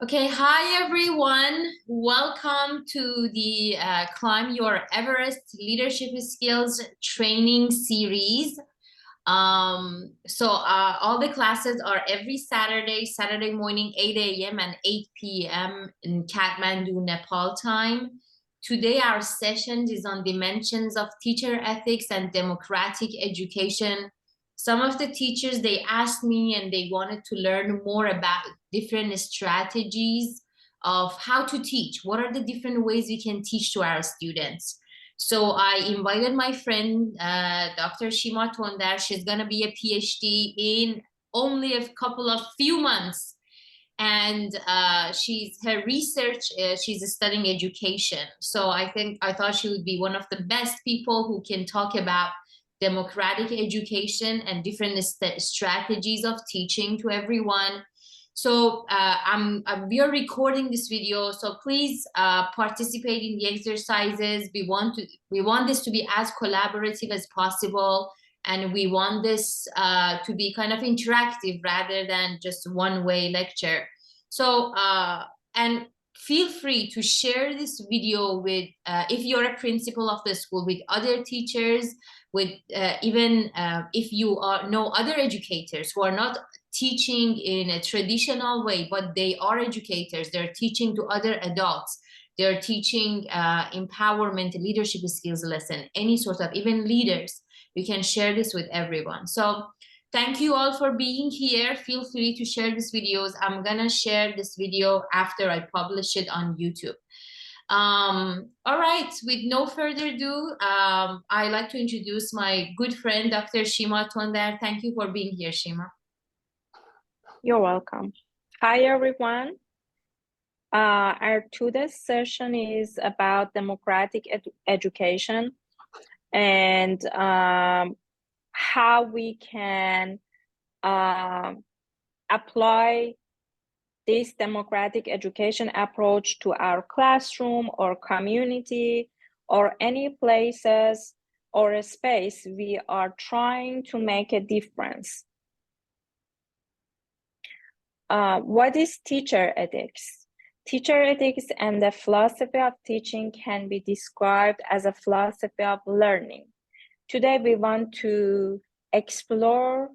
Okay, hi everyone. Welcome to the Climb Your Everest Leadership Skills Training Series. All the classes are every Saturday morning, 8 a.m. and 8 p.m. in Kathmandu, Nepal time. Today, our session is on dimensions of teacher ethics and democratic education. Some of the teachers, they asked me and they wanted to learn more about different strategies of how to teach. What are the different ways we can teach to our students? So I invited my friend, Dr. Shima Tondar. She's going to be a PhD in only a few months. And her research, she's studying education. So I thought she would be one of the best people who can talk about democratic education and different strategies of teaching to everyone. So we are recording this video, so please participate in the exercises. We want this to be as collaborative as possible, and we want this to be kind of interactive rather than just one-way lecture. So and feel free to share this video with if you're a principal of the school, with other teachers, with even if you know other educators who are not teaching in a traditional way, but they are educators. They're teaching to other adults. They're teaching empowerment, leadership skills lesson, any sort of, even leaders. We can share this with everyone. So thank you all for being here. Feel free to share these videos. I'm gonna share this video after I publish it on YouTube. All right, with no further ado, I'd like to introduce my good friend, Dr. Shima Tondar. Thank you for being here, Shima. You're welcome. Hi, everyone. Our today's session is about democratic education and how we can apply this democratic education approach to our classroom or community or any places or a space we are trying to make a difference. What is teacher ethics? Teacher ethics and the philosophy of teaching can be described as a philosophy of learning. Today, we want to explore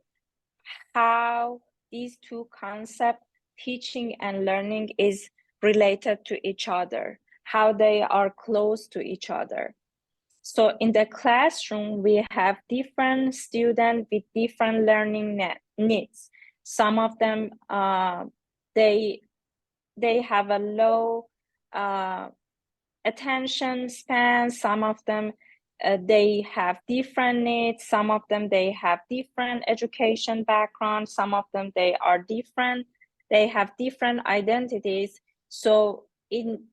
how these two concepts, teaching and learning, is related to each other, how they are close to each other. So in the classroom, we have different students with different learning needs. Some of them, they have a low attention span. Some of them, they have different needs. Some of them, they have different education background. Some of them, they are different. They have different identities. So in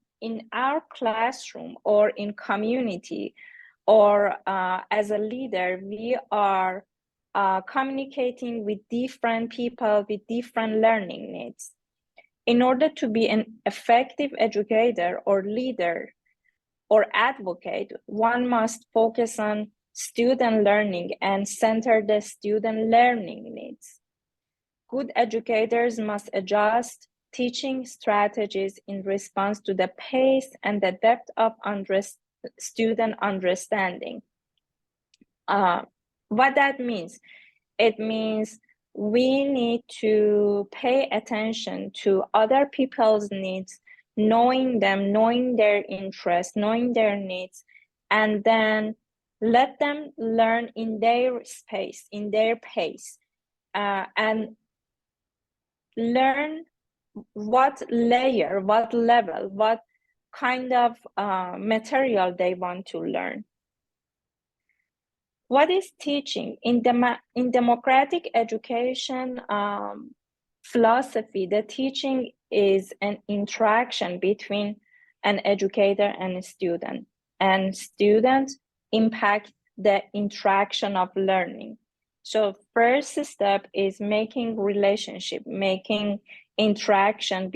our classroom or in community or as a leader, we are communicating with different people with different learning needs. In order to be an effective educator or leader or advocate, one must focus on student learning and center the student learning needs. Good educators must adjust teaching strategies in response to the pace and the depth of student understanding. What that means? It means we need to pay attention to other people's needs, knowing them, knowing their interests, knowing their needs, and then let them learn in their space, in their pace, and learn what layer, what level, what kind of material they want to learn. What is teaching? In democratic education philosophy, the teaching is an interaction between an educator and a student, and students impact the interaction of learning. So first step is making relationship, making interaction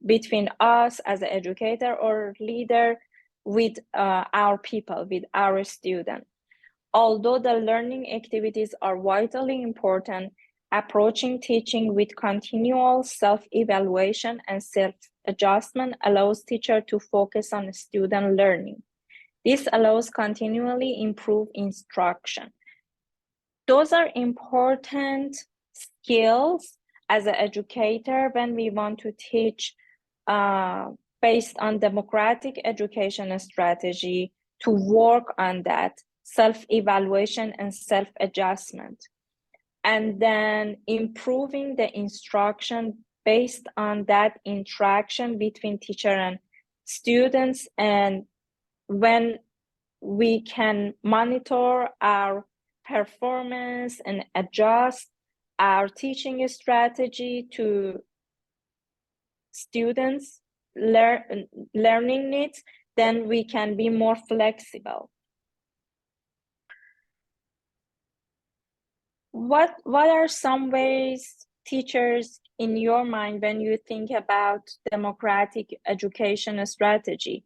between us as an educator or leader with our people, with our students. Although the learning activities are vitally important, Approaching teaching with continual self-evaluation and self-adjustment allows teacher to focus on student learning. This allows continually improve instruction. Those are important skills as an educator when we want to teach based on democratic education strategy, to work on that self-evaluation and self-adjustment, and then improving the instruction based on that interaction between teacher and students, and when we can monitor our performance and adjust our teaching strategy to students' learning needs, then we can be more flexible. What are some ways teachers, in your mind, when you think about democratic education strategy,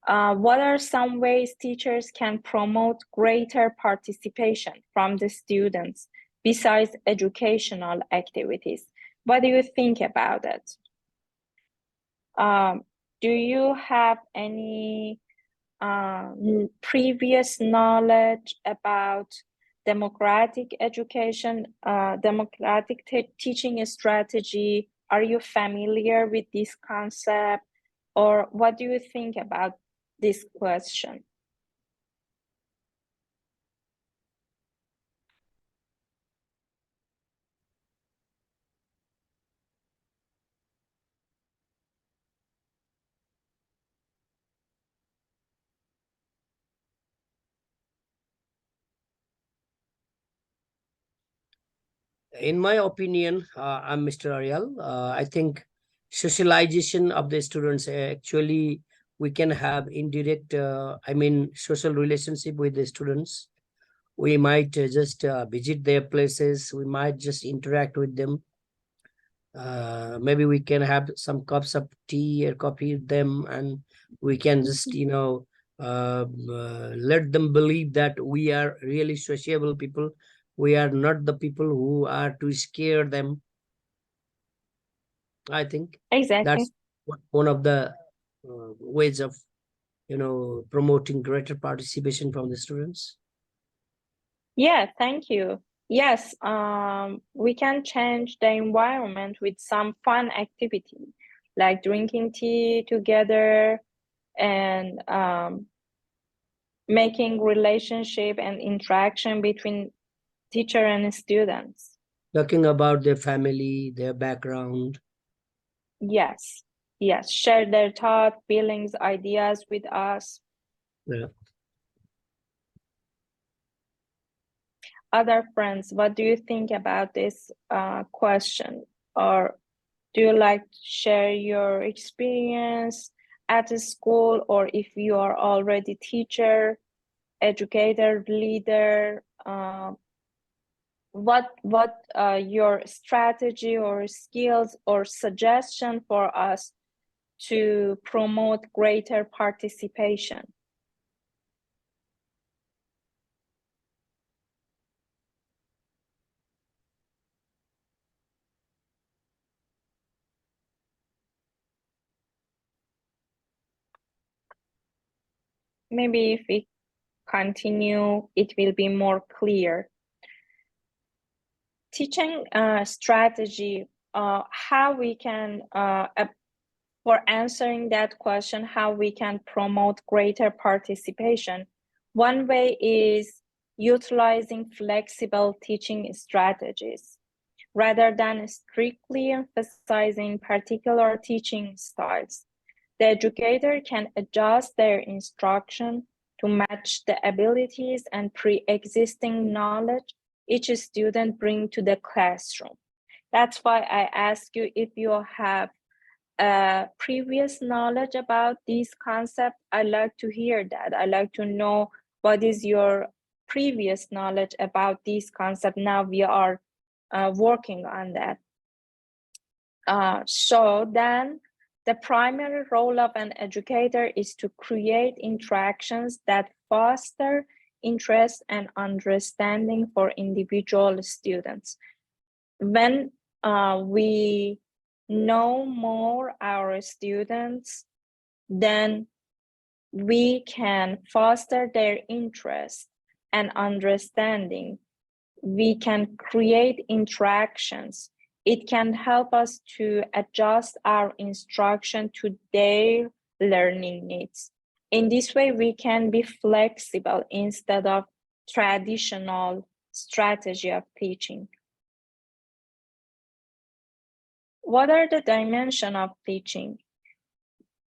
what are some ways teachers can promote greater participation from the students besides educational activities? What do you think about it? Do you have any previous knowledge about democratic education, democratic teaching strategy? Are you familiar with this concept? Or what do you think about this question? In my opinion, I'm Mr. Ariel. I think socialization of the students, actually we can have indirect, social relationship with the students. We might just visit their places. We might just interact with them. Maybe we can have some cups of tea or coffee with them, and we can just, let them believe that we are really sociable people. We are not the people who are to scare them. I think Exactly. that's one of the ways of, promoting greater participation from the students. Yeah, thank you. Yes, we can change the environment with some fun activity, like drinking tea together and making relationship and interaction between teacher and students. Talking about their family, their background. Yes, yes, share their thoughts, feelings, ideas with us. Yeah. Other friends, what do you think about this question? Or do you like to share your experience at the school, or if you are already teacher, educator, leader, what your strategy or skills or suggestion for us to promote greater participation? Maybe if we continue, it will be more clear. Teaching strategy, how we can, for answering that question, how we can promote greater participation. One way is utilizing flexible teaching strategies. Rather than strictly emphasizing particular teaching styles, the educator can adjust their instruction to match the abilities and pre-existing knowledge each student brings to the classroom. That's why I ask you if you have previous knowledge about these concepts. I like to hear that. I like to know what is your previous knowledge about these concepts. Now we are working on that. So then the primary role of an educator is to create interactions that foster interest and understanding for individual students. when we know more our students, then we can foster their interest and understanding. We can create interactions. It can help us to adjust our instruction to their learning needs. In this way, we can be flexible instead of traditional strategy of teaching. What are the dimensions of teaching?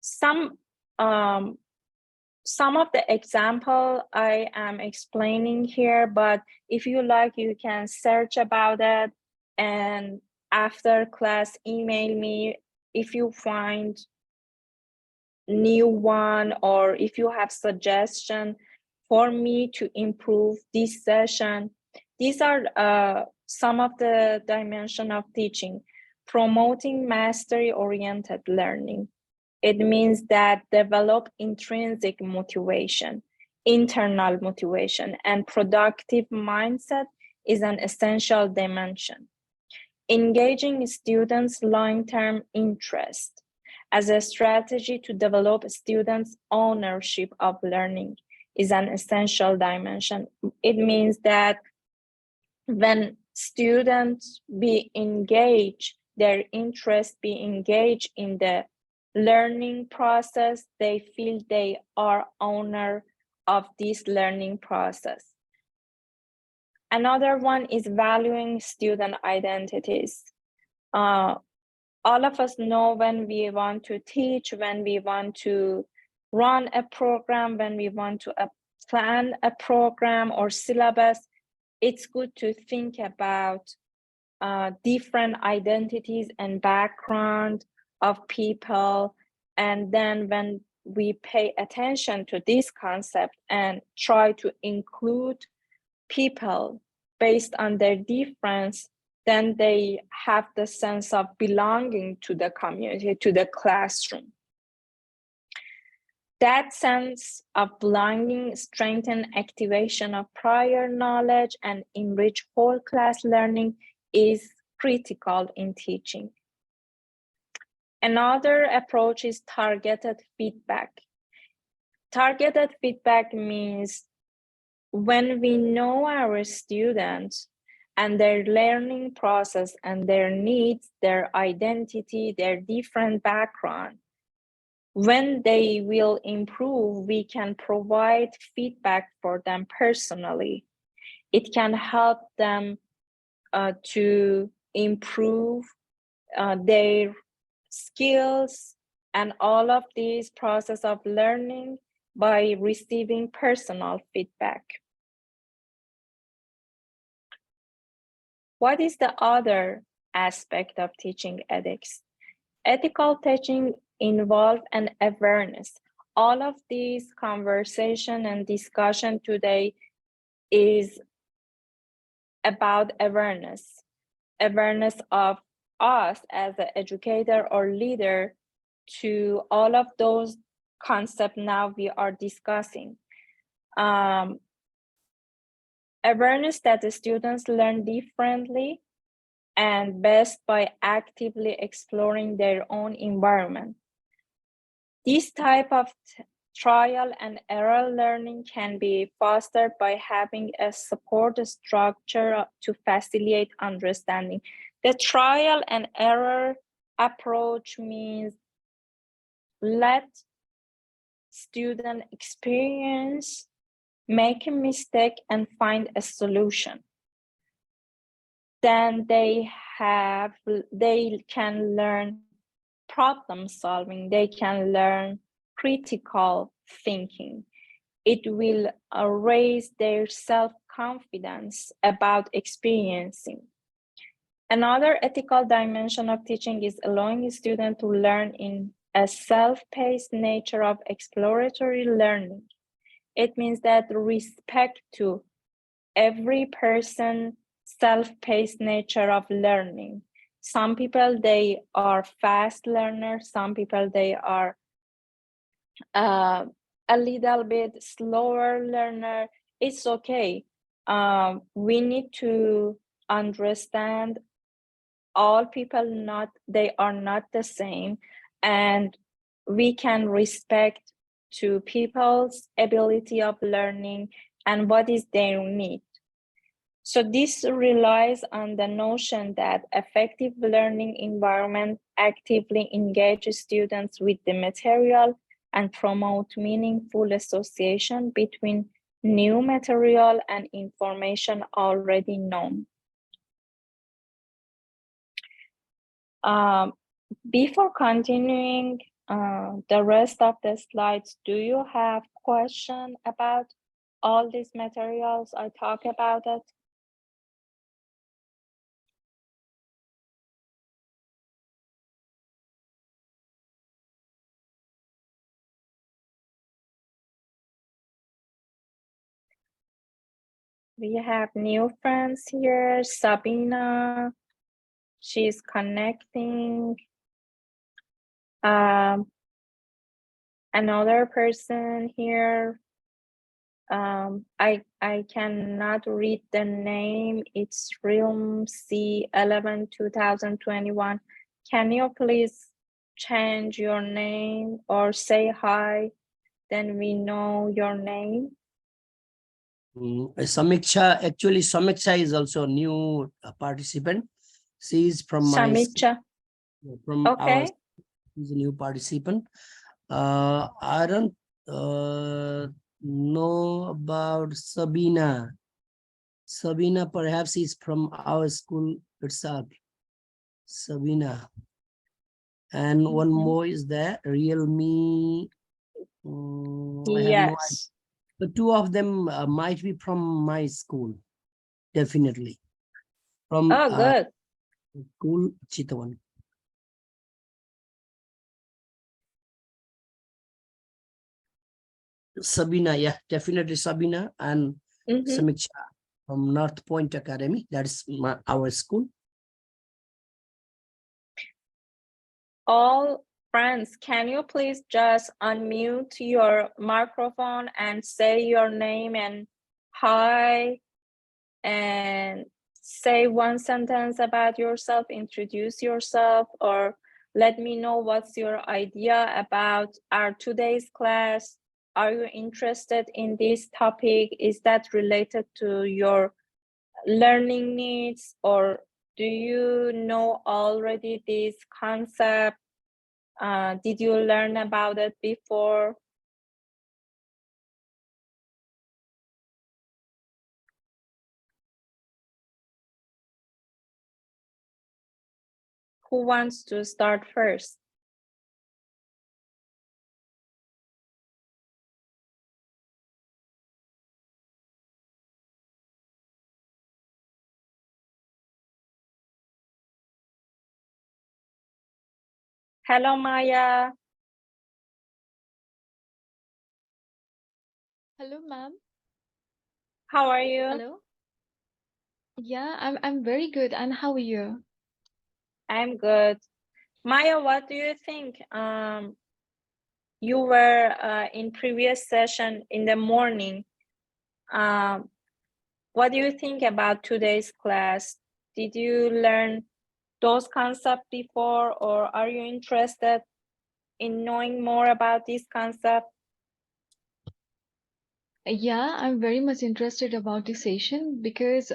Some of the example I am explaining here, but if you like, you can search about it, and after class, email me if you find new one, or if you have suggestion for me to improve this session. These are some of the dimension of teaching. Promoting mastery-oriented learning. It means that develop intrinsic motivation, internal motivation, and productive mindset is an essential dimension. Engaging students' long-term interest as a strategy to develop students' ownership of learning is an essential dimension. It means that when students be engaged, their interest be engaged in the learning process, they feel they are owner of this learning process. Another one is valuing student identities. All of us know when we want to teach, when we want to run a program, when we want to plan a program or syllabus, it's good to think about different identities and background of people. And then when we pay attention to this concept and try to include people based on their difference, then they have the sense of belonging to the community, to the classroom. That sense of belonging strengthens activation of prior knowledge and enrich whole class learning is critical in teaching. Another approach is targeted feedback. Targeted feedback means when we know our students and their learning process and their needs, their identity, their different background, when they will improve, we can provide feedback for them personally. It can help them to improve their skills and all of these process of learning by receiving personal feedback. What is the other aspect of teaching ethics? Ethical teaching involves an awareness. All of these conversation and discussion today is about awareness. Awareness of us as an educator or leader to all of those concepts now we are discussing. Awareness that the students learn differently and best by actively exploring their own environment. This type of trial and error learning can be fostered by having a support structure to facilitate understanding. The trial and error approach means let student experience, make a mistake, and find a solution. Then they can learn problem solving, they can learn critical thinking. It will raise their self-confidence about experiencing. Another ethical dimension of teaching is allowing students to learn in a self-paced nature of exploratory learning. It means that respect to every person self-paced nature of learning. Some people, they are fast learners. Some people, they are a little bit slower learner. It's okay. We need to understand all people they are not the same, and we can respect to people's ability of learning and what is their need. So this relies on the notion that effective learning environment actively engage students with the material and promote meaningful association between new material and information already known. Before continuing the rest of the slides, do you have question about all these materials I talk about it? We have new friends here. Sabina, she's connecting. Another person here. I cannot read the name. It's Realm C11 2021. Can you please change your name or say hi? Then we know your name. Samiksha, actually Samiksha is also a new participant. She is from Samiksha. Okay. She's a new participant. I don't know about Sabina. Sabina perhaps is from our school itself. Sabina. And one more is there, Realme. I have no idea. The two of them might be from my school, definitely. From good. School Chitawan. Sabina, yeah, definitely Sabina and Samiksha from North Point Academy. That's our school. All friends, can you please just unmute your microphone and say your name and hi, and say one sentence about yourself, introduce yourself, or let me know what's your idea about our today's class. Are you interested in this topic? Is that related to your learning needs, or do you know already this concept? Did you learn about it before? Who wants to start first? Hello, Maya. Hello, ma'am. How are you? Hello. Yeah, I'm very good. And how are you? I'm good. Maya, what do you think? You were in previous session in the morning. What do you think about today's class? Did you learn those concepts before, or are you interested in knowing more about this concept? Yeah, I'm very much interested about this session because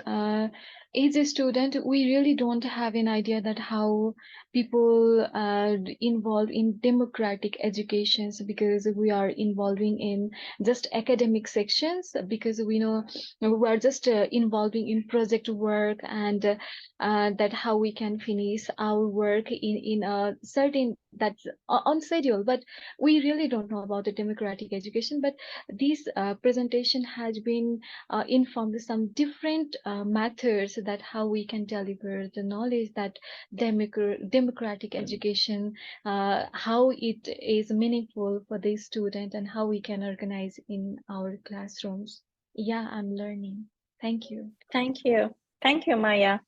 as a student, we really don't have an idea that how people are involved in democratic educations, because we are involving in just academic sections, because we know we are just involving in project work, and that how we can finish our work in a certain that's on schedule, but we really don't know about the democratic education. But this presentation has been informed some different methods that how we can deliver the knowledge that democratic education, how it is meaningful for the student, and how we can organize in our classrooms. Yeah, I'm learning. Thank you. Thank you. Thank you, Maya.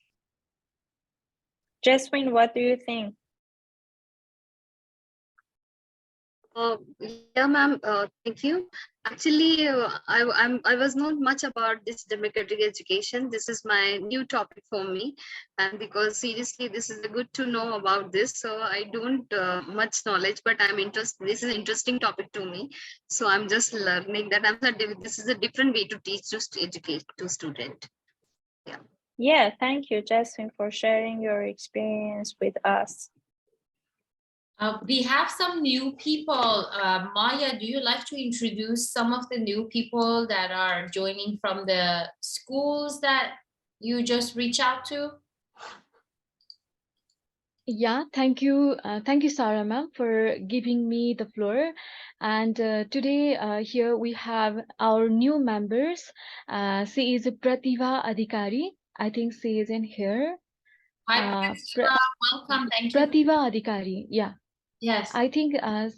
Jasmine, what do you think? Yeah, ma'am. Thank you. Actually, I was not much about this democratic education. This is my new topic for me, and because seriously, this is good to know about this. So I don't much knowledge, but I'm interested. This is an interesting topic to me. So I'm just learning that this is a different way to teach to educate to student. Yeah. Yeah, thank you, Jasmine, for sharing your experience with us. We have some new people. Maya, do you like to introduce some of the new people that are joining from the schools that you just reach out to? Yeah, thank you, Sarah ma'am, for giving me the floor. And today here we have our new members. She is Prativa Adhikari. I think she is in here. Hi, Pra Pratima. Welcome. Thank you. Prativa Adhikari. Yeah, Yes. I think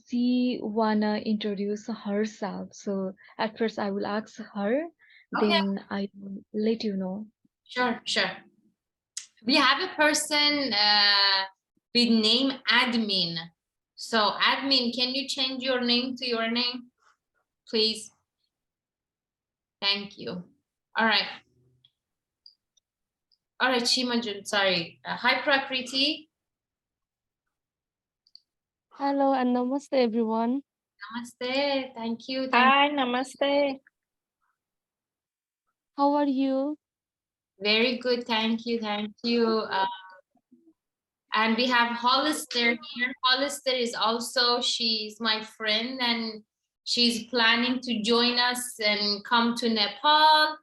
she wanna introduce herself. So at first I will ask her, Okay. then I will let you know. Sure, sure. We have a person with name admin. So admin, can you change your name to your name, please? Thank you. All right. All right, Shimajun, sorry. Hi, Prakriti. Hello and namaste everyone. Namaste. Thank you. Hi, namaste. How are you? Very good. Thank you. Thank you. And we have Hollister here. Hollister is also, she's my friend and she's planning to join us and come to Nepal.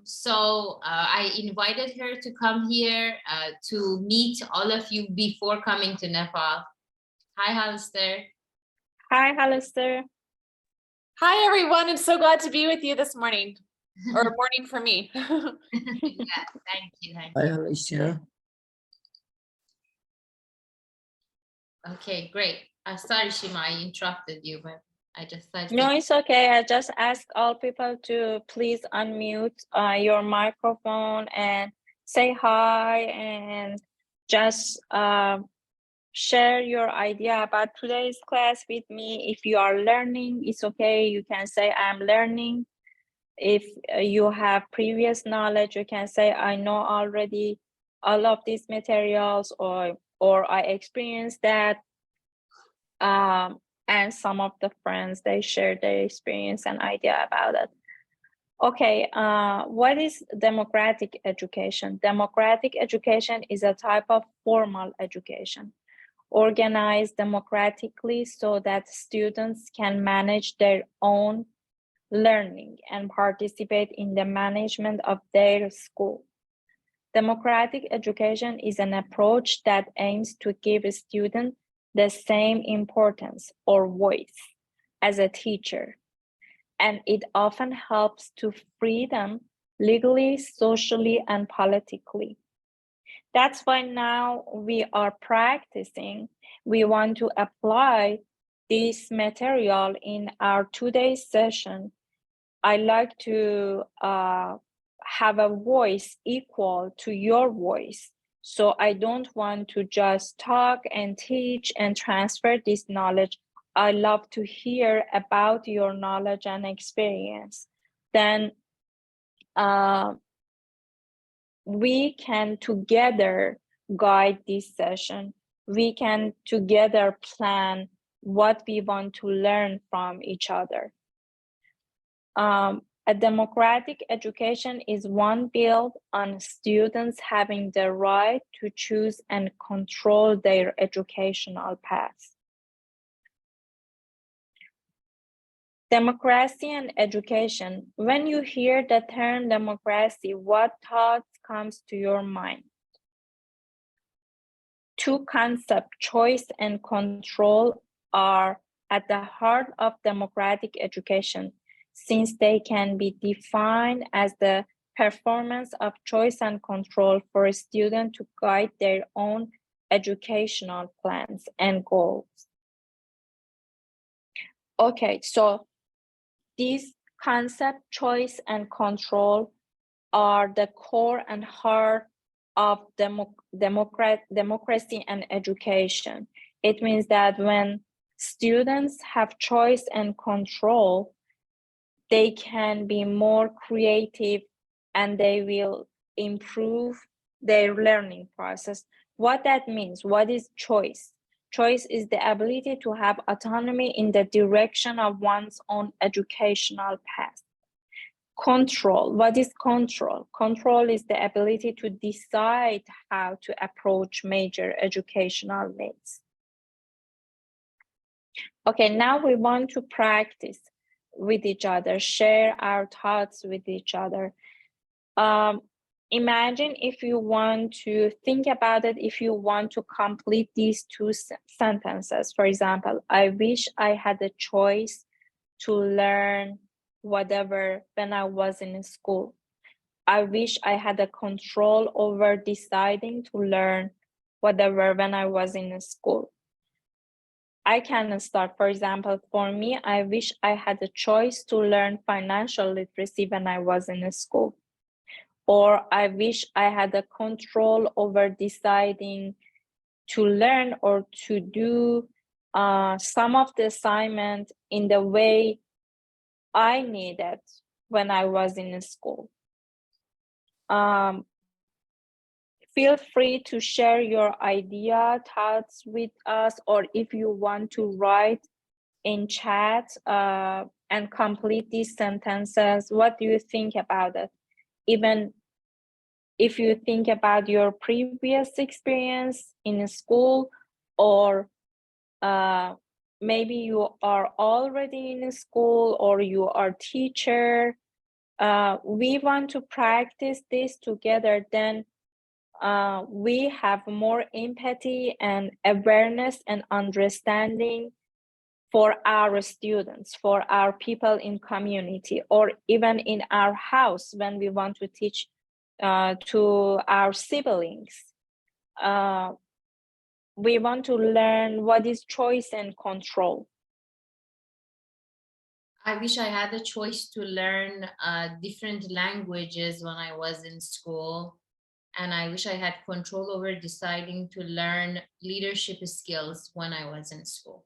So I invited her to come here to meet all of you before coming to Nepal. Hi, Hollister. Hi, Hollister. Hi, everyone. I'm so glad to be with you this morning, or morning for me. Yeah, thank you. Thank Hi, you. Alicia. Okay, great. Sorry, Shima, I interrupted you, but I just thought. No, it's okay. I just ask all people to please unmute your microphone and say hi and just share your idea about today's class with me. If you are learning, it's okay. You can say I'm learning. If you have previous knowledge, you can say I know already all of these materials, or I experienced that. And some of the friends, they share their experience and idea about it. Okay, what is democratic education? Democratic education is a type of formal education organized democratically so that students can manage their own learning and participate in the management of their school. Democratic education is an approach that aims to give a student the same importance or voice as a teacher, and it often helps to free them legally, socially, and politically. That's why now we are practicing. We want to apply this material in our today's session. I like to have a voice equal to your voice. So I don't want to just talk and teach and transfer this knowledge. I love to hear about your knowledge and experience. Then we can together guide this session. We can together plan what we want to learn from each other. A democratic education is one built on students having the right to choose and control their educational paths. Democracy and education. When you hear the term democracy, what thoughts comes to your mind? Two concepts, choice and control, are at the heart of democratic education, since they can be defined as the performance of choice and control for a student to guide their own educational plans and goals. Okay, so these concepts, choice and control, are the core and heart of democracy and education. It means that when students have choice and control, they can be more creative and they will improve their learning process. What that means, what is choice? Choice is the ability to have autonomy in the direction of one's own educational path. Control, what is control? Control is the ability to decide how to approach major educational needs. Okay, now we want to practice with each other, share our thoughts with each other. Imagine if you want to think about it, if you want to complete these two sentences. For example, I wish I had a choice to learn whatever when I was in school. I wish I had a control over deciding to learn whatever when I was in school. I can start, for example, for me, I wish I had a choice to learn financial literacy when I was in school. Or I wish I had a control over deciding to learn or to do some of the assignment in the way I needed when I was in school. Feel free to share your idea, thoughts with us, or if you want to write in chat and complete these sentences. What do you think about it? Even if you think about your previous experience in school, or maybe you are already in school or you are teacher, we want to practice this together. Then we have more empathy and awareness and understanding for our students, for our people in community, or even in our house when we want to teach to our siblings. We want to learn what is choice and control. I wish I had a choice to learn different languages when I was in school. And I wish I had control over deciding to learn leadership skills when I was in school.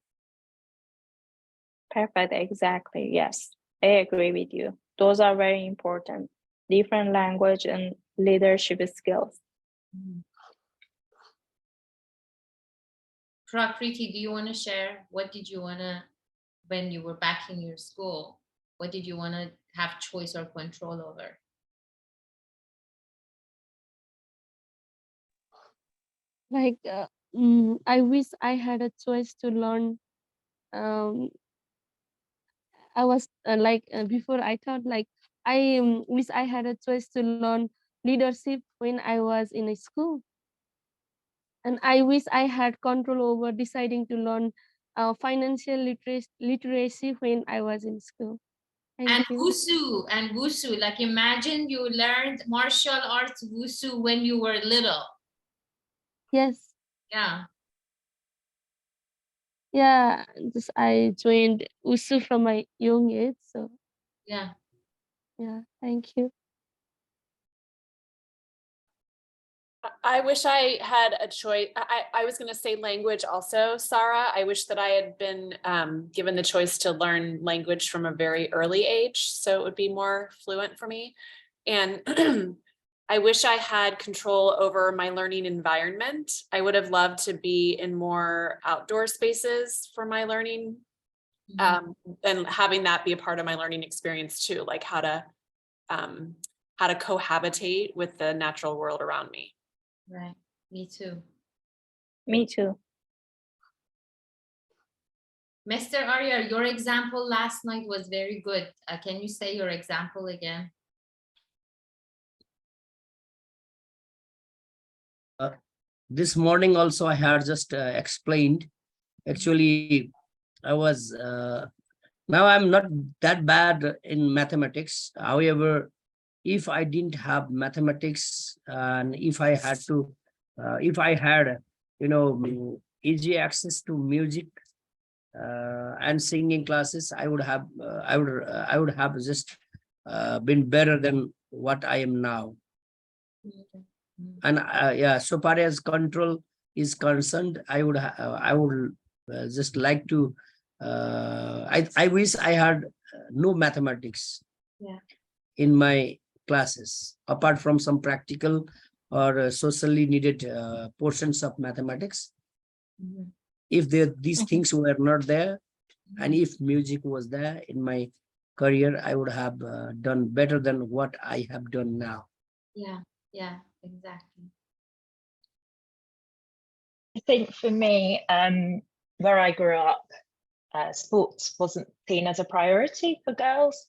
Perfect, exactly, yes. I agree with you. Those are very important. Different language and leadership skills. Prakriti, do you want to share? What did you want to, when you were back in your school, what did you want to have choice or control over? Like, I wish I had a choice to learn. I was before I thought like I wish I had a choice to learn leadership when I was in a school. And I wish I had control over deciding to learn financial literacy when I was in school. Thank you. Wushu, like imagine you learned martial arts Wushu when you were little. Yes. Yeah. Yeah, just I joined Wushu from my young age. So yeah, thank you. I wish I had a choice. I was going to say language also, Sarah. I wish that I had been given the choice to learn language from a very early age, so it would be more fluent for me. And I wish I had control over my learning environment. I would have loved to be in more outdoor spaces for my learning, and having that be a part of my learning experience too, like how to cohabitate with the natural world around me. Right. Me too. Me too. Mr. Arya, your example last night was very good. Can you say your example again? This morning also I had just explained. Actually, I was now I'm not that bad in mathematics. However, if I didn't have mathematics and if I had easy access to music and singing classes, I would have just been better than what I am now. And so far as control is concerned, I would just like to, I wish I had no mathematics Yeah. in my classes, apart from some practical or socially needed portions of mathematics. Mhm. If these things were not there, and if music was there in my career, I would have done better than what I have done now. Yeah, yeah, exactly. I think for me, where I grew up, sports wasn't seen as a priority for girls.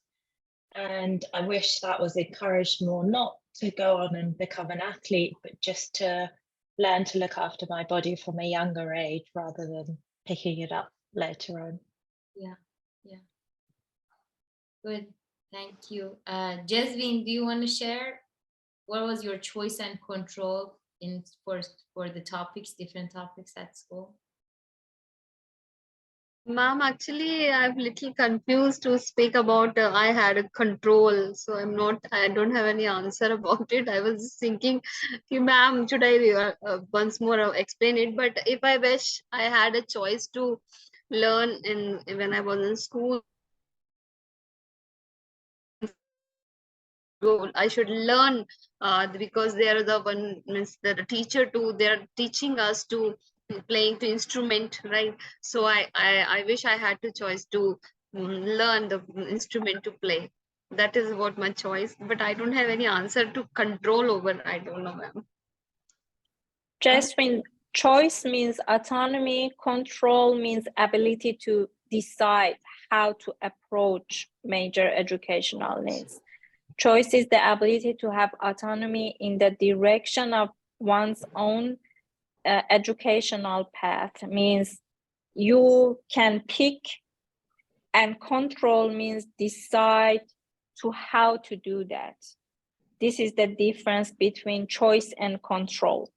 And I wish that was encouraged more, not to go on and become an athlete, but just to learn to look after my body from a younger age rather than picking it up later on. Yeah, yeah. Good, thank you. Jasmine, do you want to share? What was your choice and control in for the topics, different topics at school? Ma'am, actually, I'm little confused to speak about I had a control, so I don't have any answer about it. I was just thinking, ma'am, should I once more explain it? But if I wish I had a choice to learn when I was in school, I should learn because they are the one means the teacher too. They are teaching us to playing the instrument, right? So I wish I had the choice to learn the instrument to play. That is what my choice. But I don't have any answer to control over. I don't know, ma'am. Jasmine, choice means autonomy, control means ability to decide how to approach major educational needs. Choice is the ability to have autonomy in the direction of one's own educational path, means you can pick, and control means decide to how to do that. This is the difference between choice and control.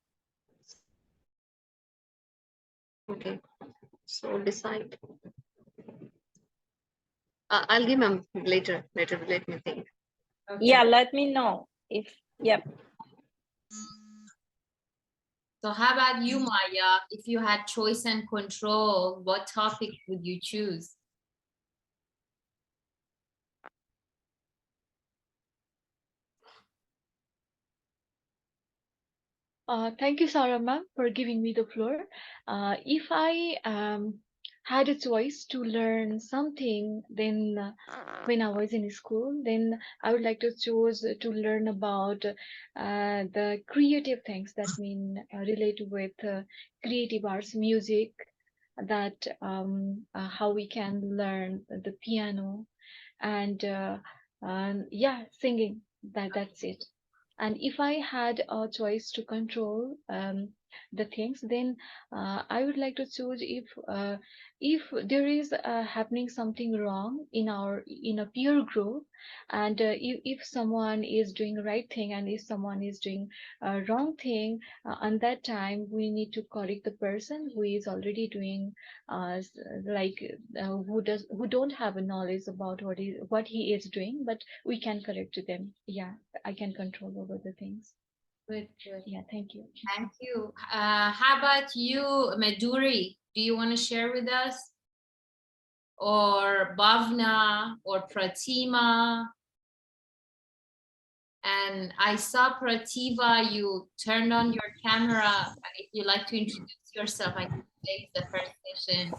Okay, so decide. I'll give ma'am later. Later, let me think. Okay. Yeah, let me know if, yep. So how about you, Maya? If you had choice and control, what topic would you choose? Thank you, Sarah ma'am, for giving me the floor. If I had a choice to learn something, then when I was in school, then I would like to choose to learn about the creative things that mean relate with creative arts, music, that how we can learn the piano and yeah, singing. That's it. And if I had a choice to control the things, then I would like to choose if there is happening something wrong in a peer group, and if someone is doing the right thing and if someone is doing a wrong thing, on that time we need to correct the person who is already doing like who don't have a knowledge about what he is doing, but we can correct them. Yeah, I can control over the things. Good, good. Yeah, thank you. Thank you. How about you, Madhuri? Do you want to share with us? Or Bhavna or Pratima? And I saw Prativa, you turned on your camera. If you'd like to introduce yourself, I think today is the first session.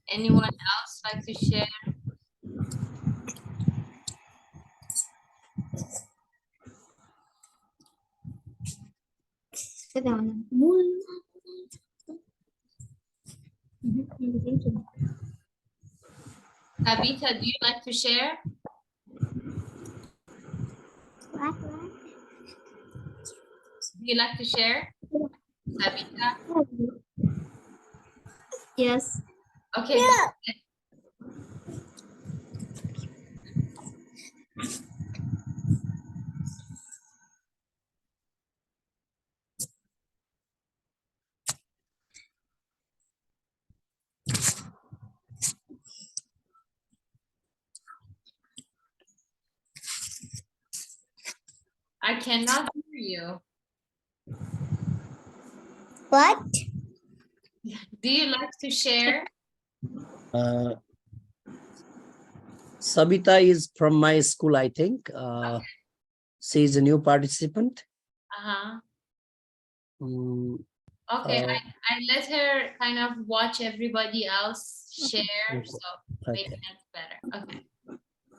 Anyone else like to share? Kavita, do you like to share? Do you like to share? Kavita? Yes. Okay. I cannot hear you. What? Do you like to share? Sabita is from my school, I think. She is a new participant. Uh-huh. Mm, Okay, I let her kind of watch everybody else share, so maybe okay. that's better. Okay.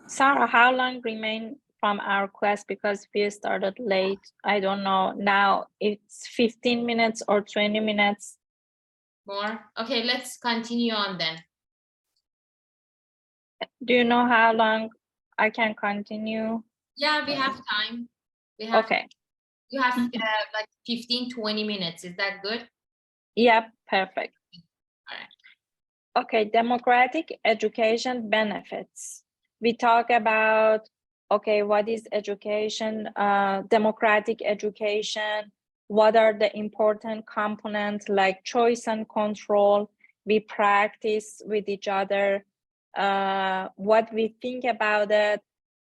Sarah, how long remain from our class because we started late? I don't know. Now it's 15 minutes or 20 minutes. More? Okay, let's continue on then. Do you know how long I can continue? Yeah, we have time. We have, Okay. you have like 15, 20 minutes. Is that good? Yep, perfect. All right. Okay, democratic education benefits. We talk about, okay, what is education, democratic education, what are the important components like choice and control, we practice with each other, what we think about it.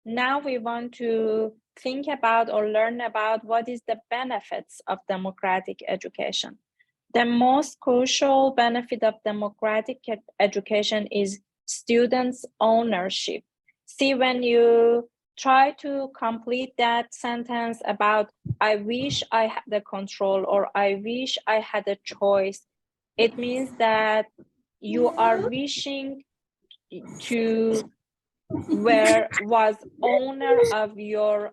Now we want to think about or learn about what is the benefits of democratic education. The most crucial benefit of democratic education is students' ownership. See, when you try to complete that sentence about, I wish I had the control or I wish I had a choice, it means that you are wishing to was owner of your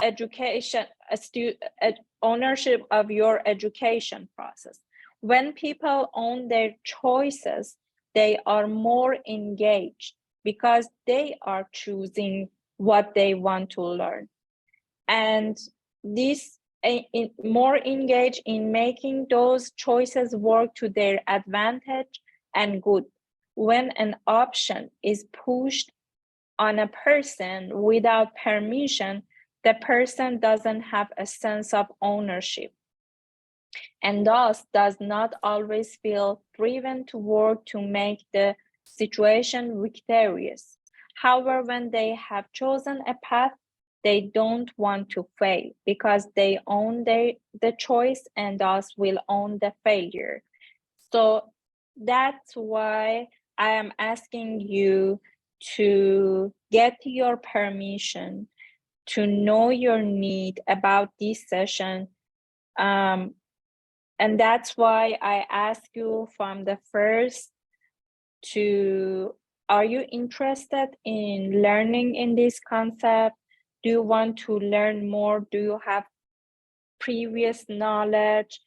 education, ownership of your education process. When people own their choices, they are more engaged because they are choosing what they want to learn. And this more engaged in making those choices work to their advantage and good. When an option is pushed on a person without permission, the person doesn't have a sense of ownership and thus does not always feel driven to work to make the situation victorious. However, when they have chosen a path, they don't want to fail because they own the choice and thus will own the failure. So that's why I am asking you to get your permission, to know your need about this session. And that's why I ask you from the first to, are you interested in learning in this concept? Do you want to learn more? Do you have previous knowledge?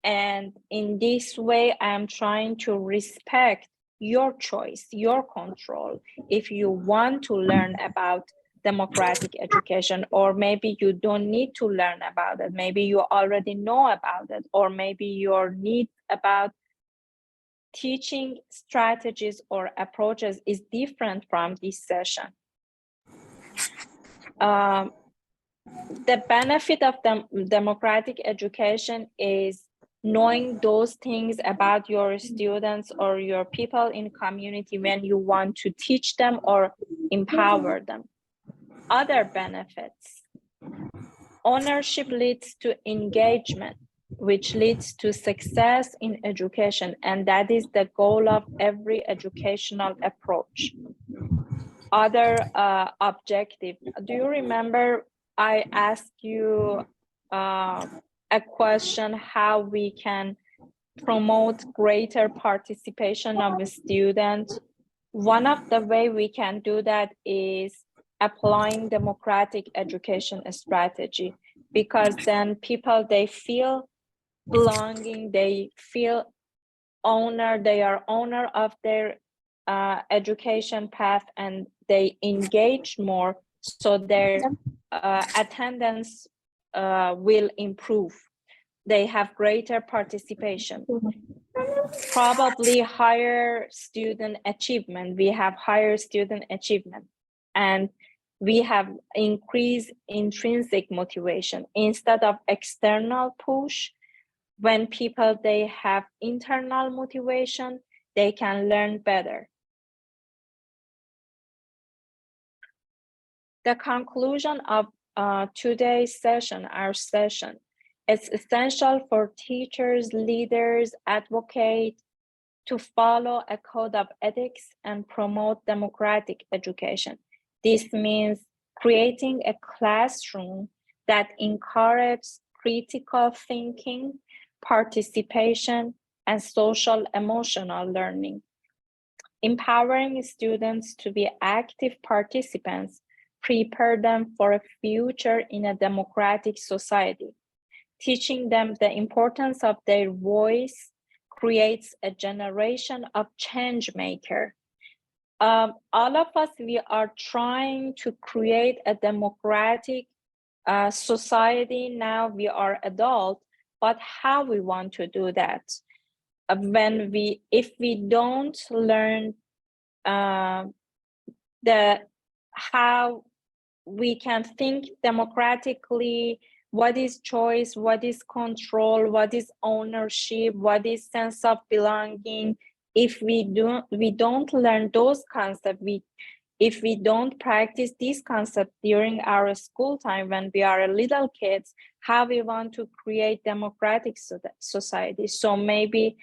And in this way, I'm trying to respect your choice, your control. If you want to learn about democratic education, or maybe you don't need to learn about it, maybe you already know about it, or maybe your need about teaching strategies or approaches is different from this session. The benefit of democratic education is knowing those things about your students or your people in community when you want to teach them or empower them. Other benefits: ownership leads to engagement, which leads to success in education, and that is the goal of every educational approach. Other objective: do you remember I asked you a question how we can promote greater participation of the students? One of the way we can do that is applying democratic education strategy, because then people, they feel belonging, they feel they are owner of their education path, and they engage more, so their attendance will improve. They have greater participation, probably higher student achievement. We have higher student achievement, and we have increased intrinsic motivation instead of external push. When people, they have internal motivation, they can learn better. The conclusion of today's session, our session. It's essential for teachers, leaders, advocates to follow a code of ethics and promote democratic education. This means creating a classroom that encourages critical thinking, participation, and social emotional learning. Empowering students to be active participants prepare them for a future in a democratic society. Teaching them the importance of their voice creates a generation of change maker. All of us, we are trying to create a democratic society. Now we are adult, but how we want to do that? If we don't learn how we can think democratically, what is choice, what is control, what is ownership, what is sense of belonging. If we don't learn those concepts, if we don't practice these concepts during our school time when we are little kids, how we want to create democratic society. So maybe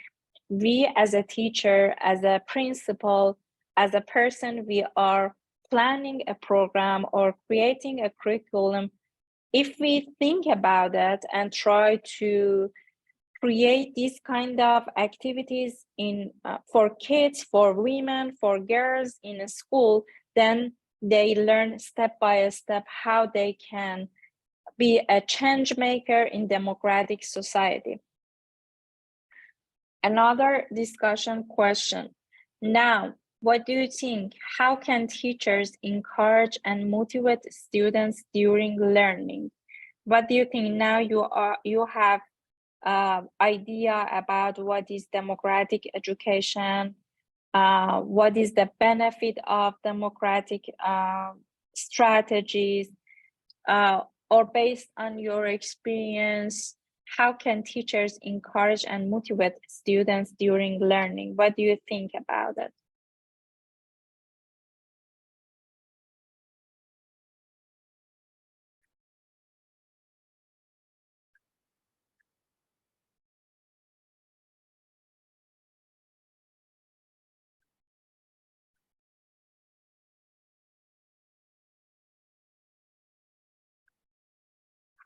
we as a teacher, as a principal, as a person, we are planning a program or creating a curriculum. If we think about it and try to create these kind of activities for kids, for women, for girls in a school, then they learn step by step how they can be a change maker in democratic society. Another discussion question. Now, what do you think? How can teachers encourage and motivate students during learning? What do you think now you have idea about what is democratic education? What is the benefit of democratic strategies? Or based on your experience, how can teachers encourage and motivate students during learning? What do you think about it?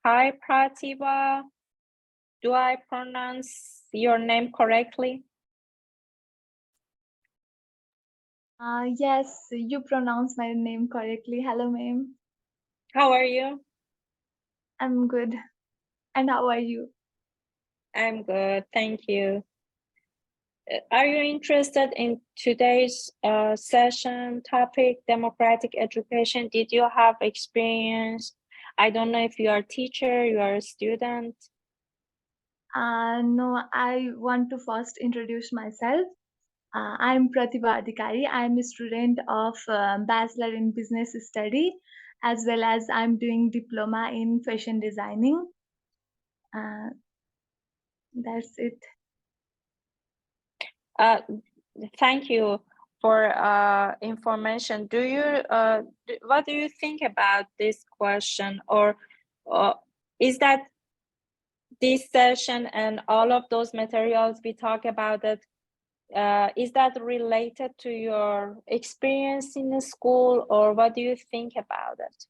Hi, Pratibha. Do I pronounce your name correctly? Yes, you pronounce my name correctly. Hello, ma'am. How are you? I'm good. And how are you? I'm good, thank you. Are you interested in today's session topic, democratic education? Did you have experience? I don't know if you are a teacher, you are a student. No, I want to first introduce myself. I'm Pratibha Adhikari. I'm a student of Bachelor in Business Study, as well as I'm doing diploma in fashion designing. That's it. Thank you for information. What do you think about this question? Or is that this session and all of those materials we talk about it, is that related to your experience in the school, or what do you think about it?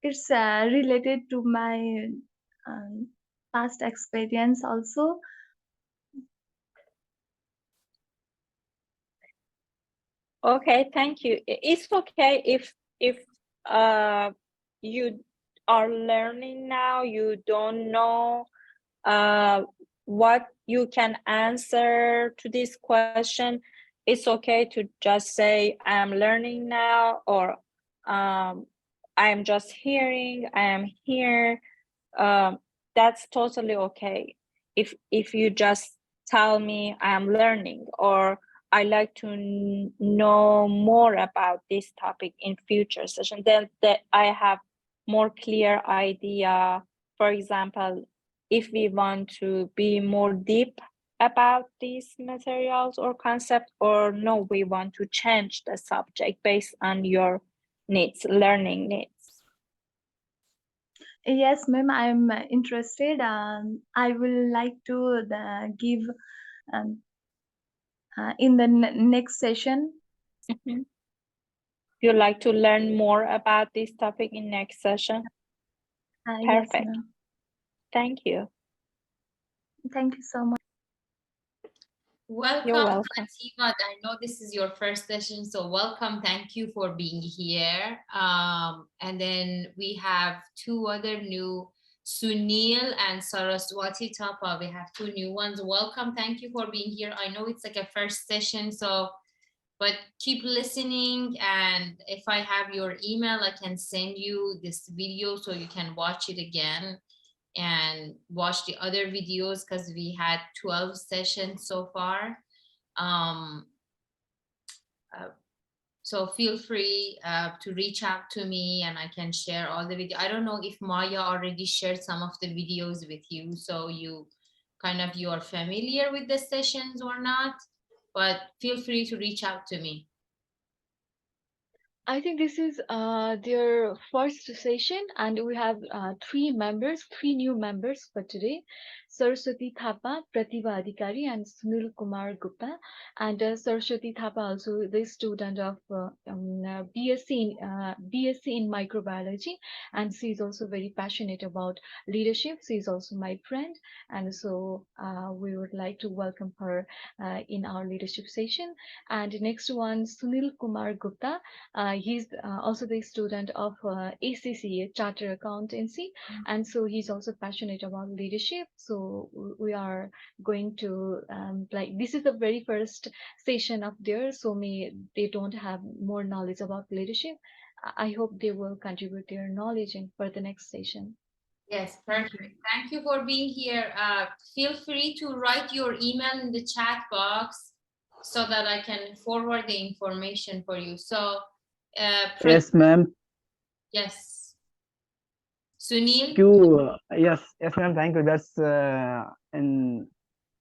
It's related to my past experience also. Okay, thank you. It's okay if you are learning now, you don't know what you can answer to this question. It's okay to just say I am learning now, or I am just hearing, I am here. That's totally okay. If you just tell me I am learning, or I like to know more about this topic in future session, then that I have more clear idea. For example, if we want to be more deep about these materials or concept, or no, we want to change the subject based on your needs, learning needs? Yes, ma'am, I'm interested. I will like to give um, in the next session. Mhm. You like to learn more about this topic in next session? Yes, Perfect. ma'am. Thank you. Thank you so much. Welcome, You're welcome. Fatima. I know this is your first session, so welcome. Thank you for being here. And then we have two other new, Sunil and Saraswati Tapa. We have two new ones. Welcome. Thank you for being here. I know it's like a first session, so but keep listening. And if I have your email, I can send you this video so you can watch it again and watch the other videos, because we had 12 sessions so far. Um, so feel free to reach out to me and I can share all the video. I don't know if Maya already shared some of the videos with you, so you are familiar with the sessions or not, but feel free to reach out to me. I think this is their first session, and we have three new members for today: Saraswati Thapa, Pratibha Adhikari, and Sunil Kumar Gupta. And Saraswati Thapa also the student of BSc in microbiology, and she is also very passionate about leadership. She is also my friend, and so we would like to welcome her in our leadership session. And next one, Sunil Kumar Gupta. He's also the student of ACCA, Charter Accountancy, and so he's also passionate about leadership. So we are going to this is the very first session of theirs, so they don't have more knowledge about leadership. I hope they will contribute their knowledge for the next session. Yes, perfect. Thank you for being here. Feel free to write your email in the chat box so that I can forward the information for you. So, Yes, ma'am. yes. Sunil? Thank you. Yes, ma'am. Thank you. That's and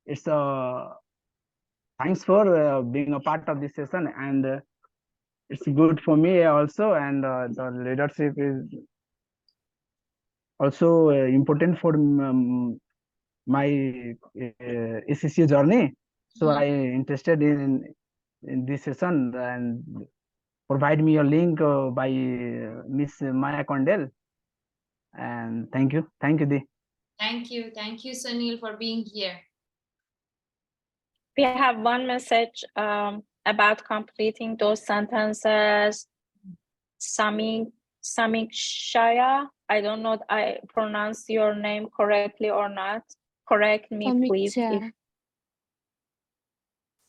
it's thanks for being a part of this session, and it's good for me also. And the leadership is also important for my ACCA journey. So I interested in this session, and provide me a link by Miss Maya Condell. And thank you, Di. Thank you, Sunil, for being here. We have one message about completing those sentences. Samikshaya, I don't know if I pronounce your name correctly or not. Correct me, please.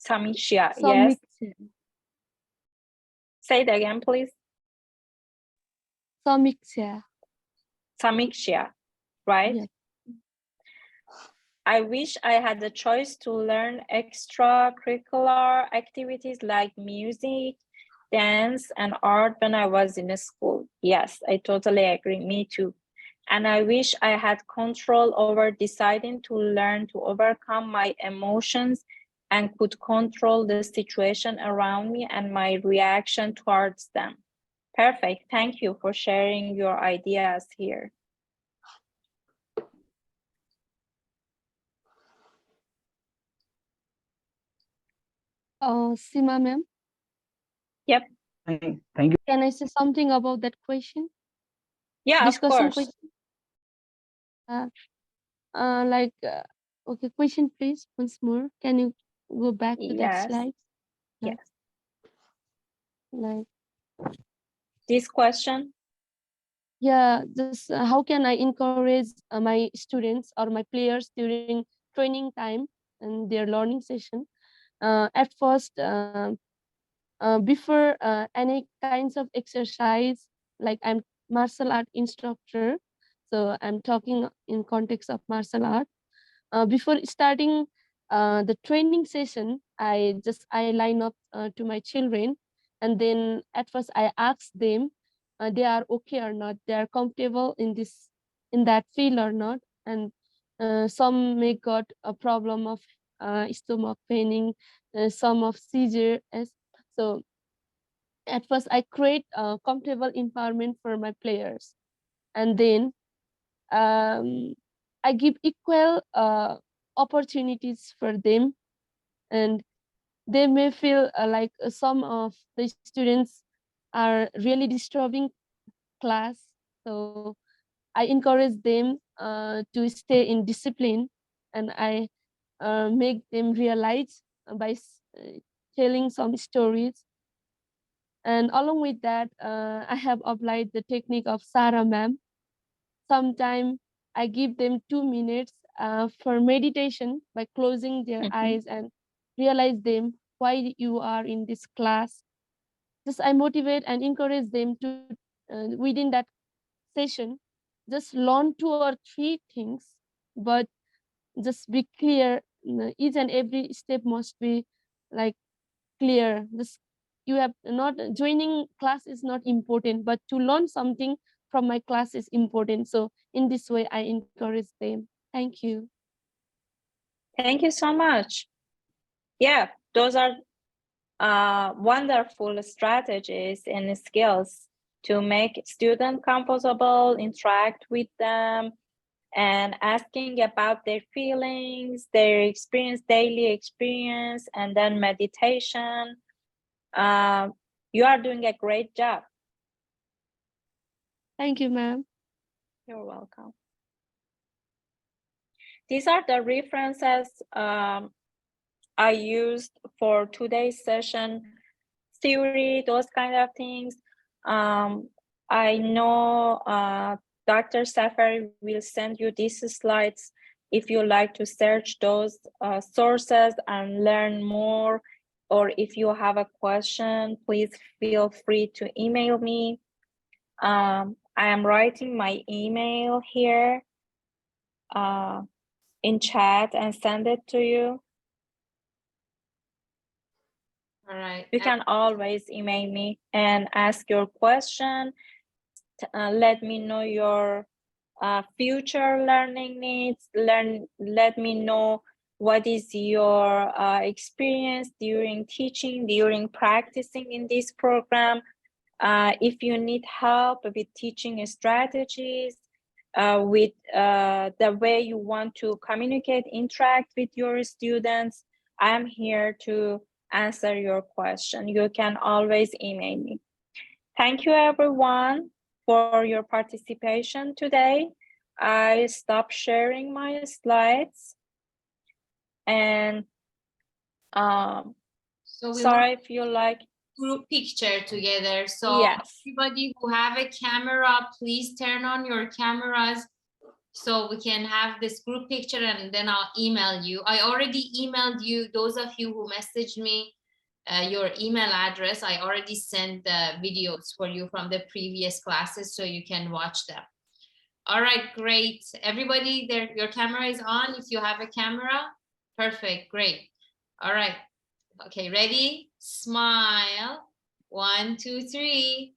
Samikshaya, yes. Say it again, please. Samikshaya, right? Yes. I wish I had the choice to learn extracurricular activities like music, dance, and art when I was in school. Yes, I totally agree. Me too. And I wish I had control over deciding to learn to overcome my emotions and could control the situation around me and my reaction towards them. Perfect. Thank you for sharing your ideas here. Sima ma'am. Yep. Thank you. Can I say something about that question? Yeah, Discussion of course. Question. Okay, question please once more. Can you go back to that slide? Yes. Like This question? Yeah, just how can I encourage my students or my players during training time and their learning session? At first, before any kinds of exercise, like I'm martial art instructor, so I'm talking in context of martial art. Before starting the training session, I line up to my children, and then at first I ask them they are okay or not, they are comfortable in that field or not. And some may got a problem of stomach paining, some of seizures. So at first I create a comfortable environment for my players, and then I give equal opportunities for them, and they may feel like some of the students are really disturbing class. So I encourage them to stay in discipline, and I make them realize by telling some stories. And along with that, I have applied the technique of Sarah ma'am. Sometimes I give them 2 minutes for meditation by closing their eyes and realize them why you are in this class. Just I motivate and encourage them to within that session, just learn 2 or 3 things, but just be clear. Each and every step must be like clear. This you have not joining class is not important, but to learn something from my class is important. So in this way I encourage them. Thank you. Thank you so much. Yeah, those are wonderful strategies and skills to make students comfortable, interact with them, and asking about their feelings, their experience, daily experience, and then meditation. You are doing a great job. Thank you, ma'am. You're welcome. These are the references I used for today's session, theory, those kind of things. I know Dr. Safari will send you these slides if you like to search those sources and learn more, or if you have a question, please feel free to email me. I am writing my email here in chat and send it to you. All right. You can always email me and ask your question. Let me know your future learning needs. Let me know what is your experience during teaching, during practicing in this program. If you need help with teaching strategies, with the way you want to communicate, interact with your students, I'm here to answer your question. You can always email me. Thank you, everyone, for your participation today. I stop sharing my slides, and so sorry if you like group picture together. So yes, everybody who have a camera, please turn on your cameras so we can have this group picture, and then I'll email you. I already emailed you, those of you who messaged me your email address. I already sent the videos for you from the previous classes so you can watch them. All right, great. Everybody there, your camera is on if you have a camera. Perfect, great. All right, okay, ready? Smile. 1, 2, 3.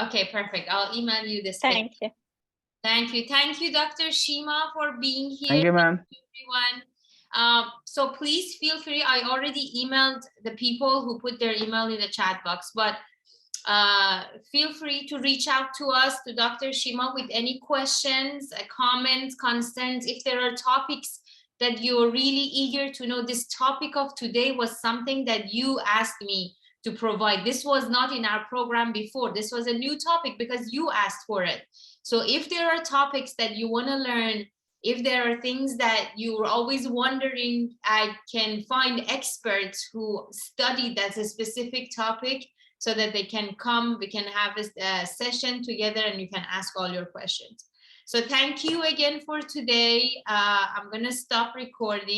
Okay, perfect. I'll email you this. thank you. Thank you. Thank you, Dr. Shima, for being here. Thank you, ma'am. Everyone. So please feel free. I already emailed the people who put their email in the chat box, but feel free to reach out to us, to Dr. Shima, with any questions, comments, concerns. If there are topics that you're really eager to know, this topic of today was something that you asked me to provide. This was not in our program before. This was a new topic because you asked for it. So if there are topics that you want to learn, if there are things that you're always wondering, I can find experts who study that's a specific topic so that they can come, we can have a session together and you can ask all your questions. So thank you again for today. I'm going to stop recording.